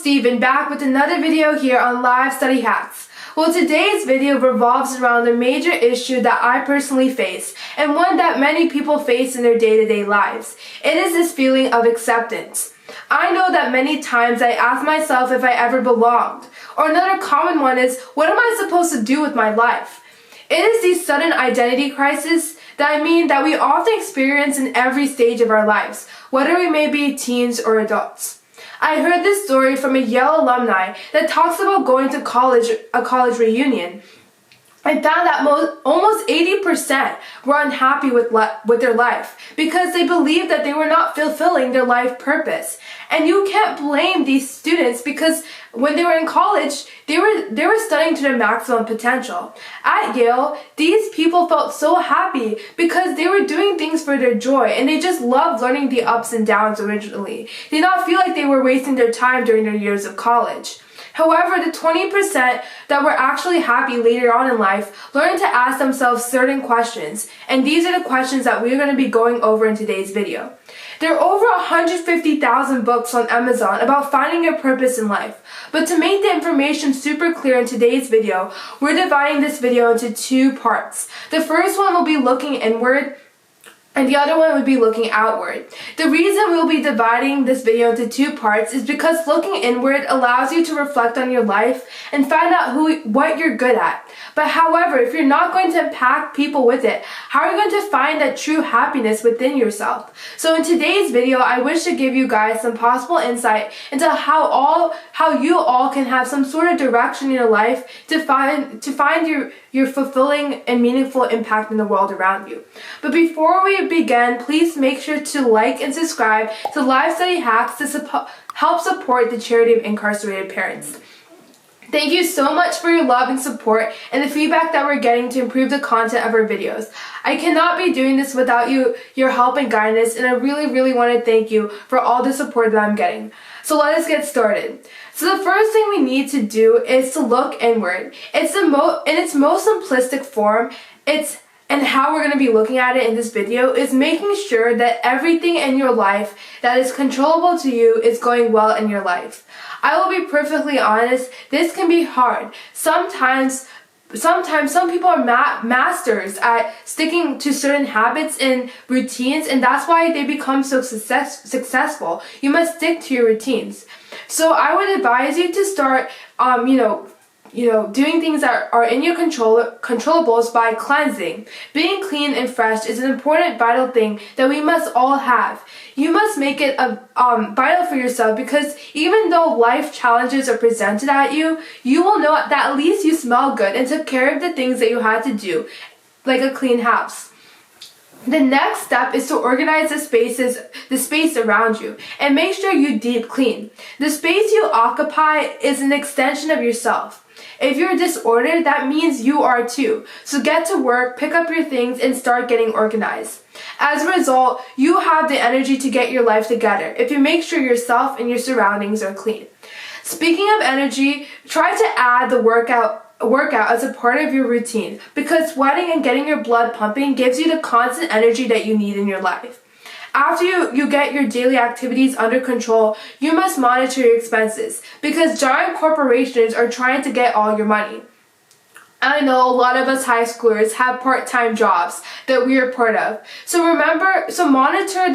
Steven, back with another video here on Live Study Hacks. Well, today's video revolves around a major issue that I personally face, and one that many people face in their day-to-day lives. It is this feeling of acceptance. I know that many times I ask myself if I ever belonged, or another common one is, what am I supposed to do with my life? It is these sudden identity crises that we often experience in every stage of our lives, whether we may be teens or adults. I heard this story from a Yale alumni that talks about going to a college reunion. I found that almost 80% were unhappy with their life because they believed that they were not fulfilling their life purpose. And you can't blame these students because when they were in college, they were studying to their maximum potential. At Yale, these people felt so happy because they were doing things for their joy and they just loved learning the ups and downs originally. They did not feel like they were wasting their time during their years of college. However, the 20% that were actually happy later on in life learned to ask themselves certain questions, and these are the questions that we're going to be going over in today's video. There are over 150,000 books on Amazon about finding your purpose in life, but to make the information super clear in today's video, we're dividing this video into two parts. The first one will be looking inward, and the other one would be looking outward. The reason we'll be dividing this video into two parts is because looking inward allows you to reflect on your life and find out what you're good at. But however, if you're not going to impact people with it, how are you going to find that true happiness within yourself? So in today's video, I wish to give you guys some possible insight into how you all can have some sort of direction in your life to find your fulfilling and meaningful impact in the world around you. But before we begin, please make sure to like and subscribe to Live Study Hacks to help support the charity of incarcerated parents. Thank you so much for your love and support and the feedback that we're getting to improve the content of our videos. I cannot be doing this without your help and guidance, and I really want to thank you for all the support that I'm getting. So let us get started. So the first thing we need to do is to look inward. It's in its most simplistic form, and how we're going to be looking at it in this video is making sure that everything in your life that is controllable to you is going well in your life. I will be perfectly honest, this can be hard. Sometimes some people are masters at sticking to certain habits and routines, and that's why they become so successful. You must stick to your routines. So I would advise you to start, doing things that are in your controllables by cleansing. Being clean and fresh is an important vital thing that we must all have. You must make it vital for yourself because even though life challenges are presented at you, you will know that at least you smell good and took care of the things that you had to do, like a clean house. The next step is to organize the space around you, and make sure you deep clean. The space you occupy is an extension of yourself. If you're disordered, that means you are too. So get to work, pick up your things, and start getting organized. As a result, you have the energy to get your life together if you make sure yourself and your surroundings are clean. Speaking of energy, try to add the workout as a part of your routine because sweating and getting your blood pumping gives you the constant energy that you need in your life. After you get your daily activities under control, you must monitor your expenses because giant corporations are trying to get all your money. I know a lot of us high schoolers have part-time jobs that we are part of. So monitor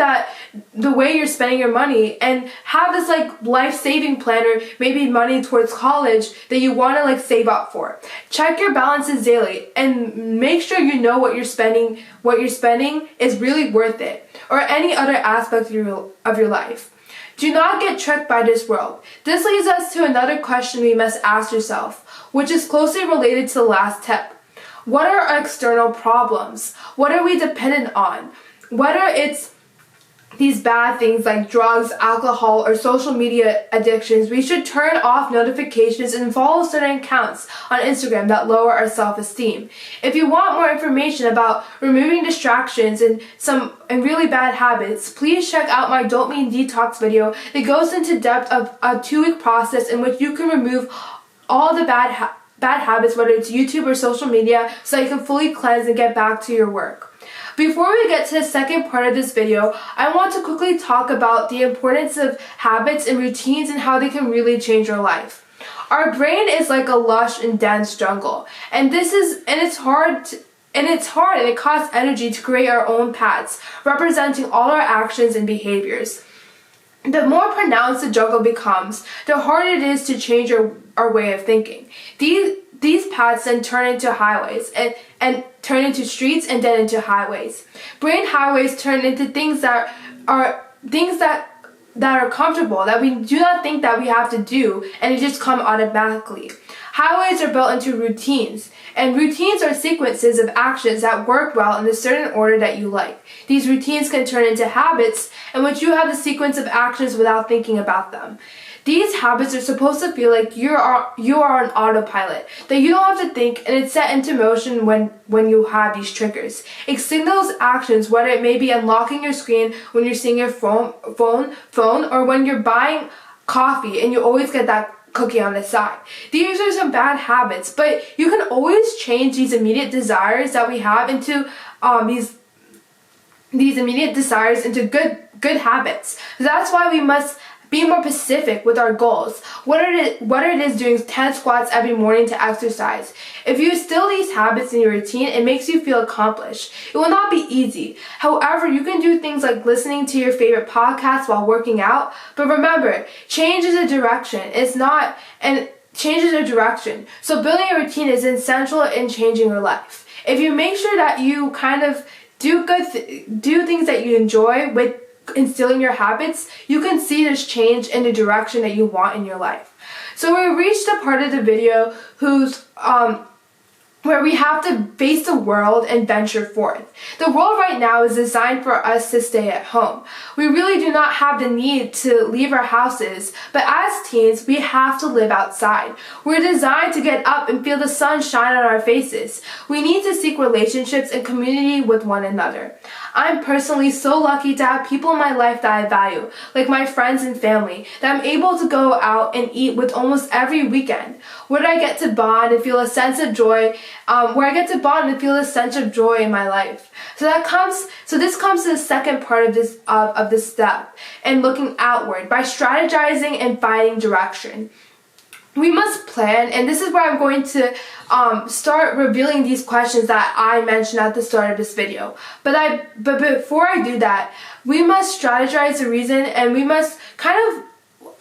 the way you're spending your money and have this life-saving plan or maybe money towards college that you want to save up for. Check your balances daily and make sure you know what you're spending is really worth it, or any other aspect of your life. Do not get tricked by this world. This leads us to another question we must ask yourself, which is closely related to the last tip. What are our external problems? What are we dependent on? Whether it's these bad things like drugs, alcohol, or social media addictions, we should turn off notifications and follow certain accounts on Instagram that lower our self-esteem. If you want more information about removing distractions and really bad habits, please check out my Don't Mean Detox video that goes into depth of a 2-week process in which you can remove all the bad habits, whether it's YouTube or social media, so you can fully cleanse and get back to your work. Before we get to the second part of this video, I want to quickly talk about the importance of habits and routines and how they can really change your life. Our brain is like a lush and dense jungle, and it's hard and it costs energy to create our own paths, representing all our actions and behaviors. The more pronounced the jungle becomes, the harder it is to change our way of thinking. These paths then turn into highways and turn into streets and then into highways. Brain highways turn into things that are comfortable, that we do not think that we have to do, and it just come automatically. Highways are built into routines, and routines are sequences of actions that work well in a certain order that you like. These routines can turn into habits in which you have the sequence of actions without thinking about them. These habits are supposed to feel like you are on autopilot, that you don't have to think, and it's set into motion when you have these triggers. It signals actions, whether it may be unlocking your screen when you're seeing your phone, or when you're buying coffee and you always get that cookie on the side. These are some bad habits, but you can always change these immediate desires that we have into these immediate desires into good habits. That's why we must be more specific with our goals. Whether it is doing 10 squats every morning to exercise. If you instill these habits in your routine, it makes you feel accomplished. It will not be easy. However, you can do things like listening to your favorite podcasts while working out. But remember, change is a direction. Change is a direction. So building a routine is essential in changing your life. If you make sure that you kind of do things that you enjoy with instilling your habits, you can see this change in the direction that you want in your life. So we reached a part of the video where we have to face the world and venture forth. The world right now is designed for us to stay at home. We really do not have the need to leave our houses, but as teens, we have to live outside. We're designed to get up and feel the sun shine on our faces. We need to seek relationships and community with one another. I'm personally so lucky to have people in my life that I value, like my friends and family, that I'm able to go out and eat with almost every weekend, where I get to bond and feel a sense of joy, in my life. So this comes to the second part of this step, and looking outward by strategizing and finding direction. We must plan, and this is where I'm going to start revealing these questions that I mentioned at the start of this video. But before I do that, we must strategize the reason, and we must kind of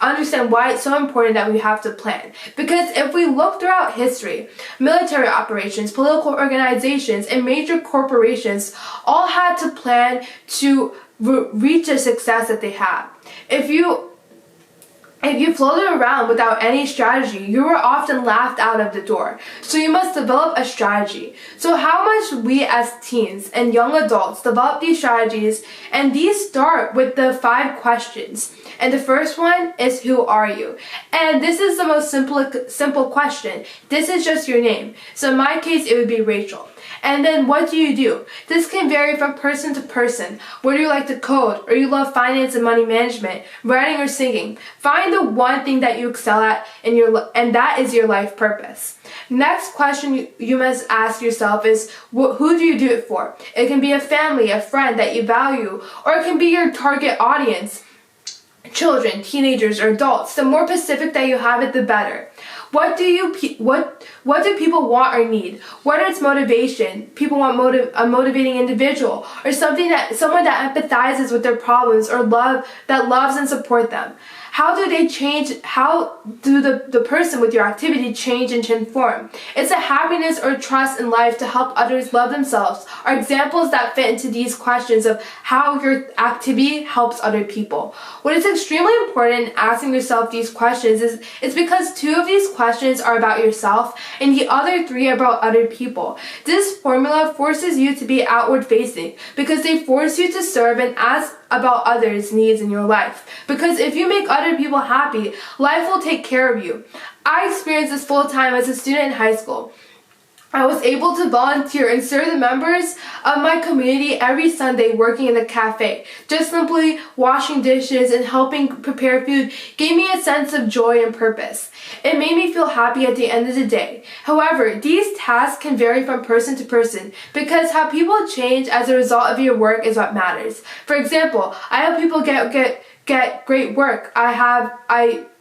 understand why it's so important that we have to plan. Because if we look throughout history, military operations, political organizations, and major corporations all had to plan to reach the success that they had. If you floated around without any strategy, you were often laughed out of the door. So you must develop a strategy. So how much we as teens and young adults develop these strategies, and these start with the 5 questions. And the first one is, who are you? And this is the most simple question. This is just your name. So in my case, it would be Rachel. And then what do you do? This can vary from person to person. Whether you like to code, or you love finance and money management, writing or singing. Find the one thing that you excel at and that is your life purpose. Next question you must ask yourself is, who do you do it for? It can be a family, a friend that you value, or it can be your target audience. Children, teenagers, or adults. The more specific that you have it, the better. What do people want or need? Whether it's motivation, people want a motivating individual, or someone that empathizes with their problems, or that loves and supports them. How do the person with your activity change and transform? It's a happiness or trust in life to help others love themselves are examples that fit into these questions of how your activity helps other people. What is extremely important in asking yourself these questions is because 2 of these questions are about yourself and the other 3 are about other people. This formula forces you to be outward facing because they force you to serve and ask about others' needs in your life. Because if you make other people happy, life will take care of you. I experienced this full time as a student in high school. I was able to volunteer and serve the members of my community every Sunday working in the cafe. Just simply washing dishes and helping prepare food gave me a sense of joy and purpose. It made me feel happy at the end of the day. However, these tasks can vary from person to person because how people change as a result of your work is what matters. For example, I help people get great work.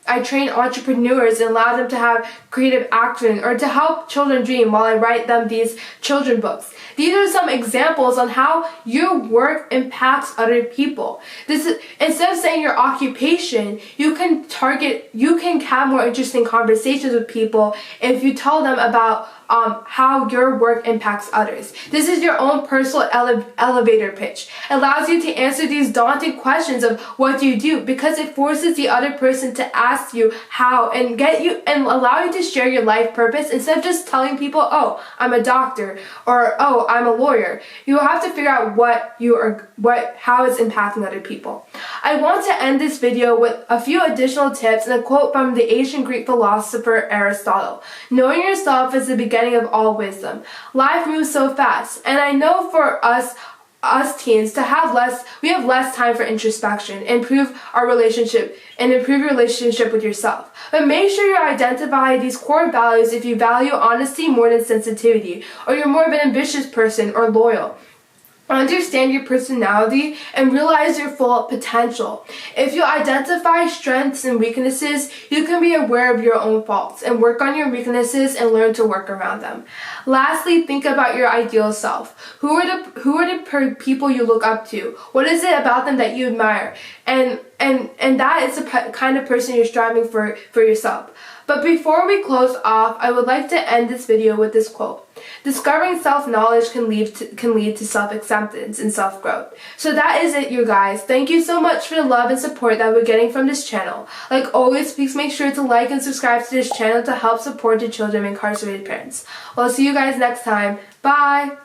I train entrepreneurs and allow them to have creative action or to help children dream while I write them these children books. These are some examples on how your work impacts other people. Instead of saying your occupation, you can have more interesting conversations with people if you tell them about how your work impacts others. This is your own personal elevator pitch. It allows you to answer these daunting questions of what do you do, because it forces the other person to ask you how and allow you to share your life purpose instead of just telling people, oh, I'm a doctor or oh, I'm a lawyer. You have to figure out how it's impacting other people. I want to end this video with a few additional tips and a quote from the ancient Greek philosopher Aristotle. Knowing yourself is the beginning of all wisdom. Life moves so fast, and I know for us teens we have less time for introspection and improve your relationship with yourself. But make sure you identify these core values if you value honesty more than sensitivity, or you're more of an ambitious person or loyal. Understand your personality and realize your full potential. If you identify strengths and weaknesses, you can be aware of your own faults and work on your weaknesses and learn to work around them. Lastly, think about your ideal self. Who are the people you look up to? What is it about them that you admire? And that is the kind of person you're striving for yourself. But before we close off, I would like to end this video with this quote. Discovering self-knowledge can lead to self-acceptance and self-growth. So that is it, you guys. Thank you so much for the love and support that we're getting from this channel. Like always, please make sure to like and subscribe to this channel to help support the children of incarcerated parents. Well, I'll see you guys next time. Bye!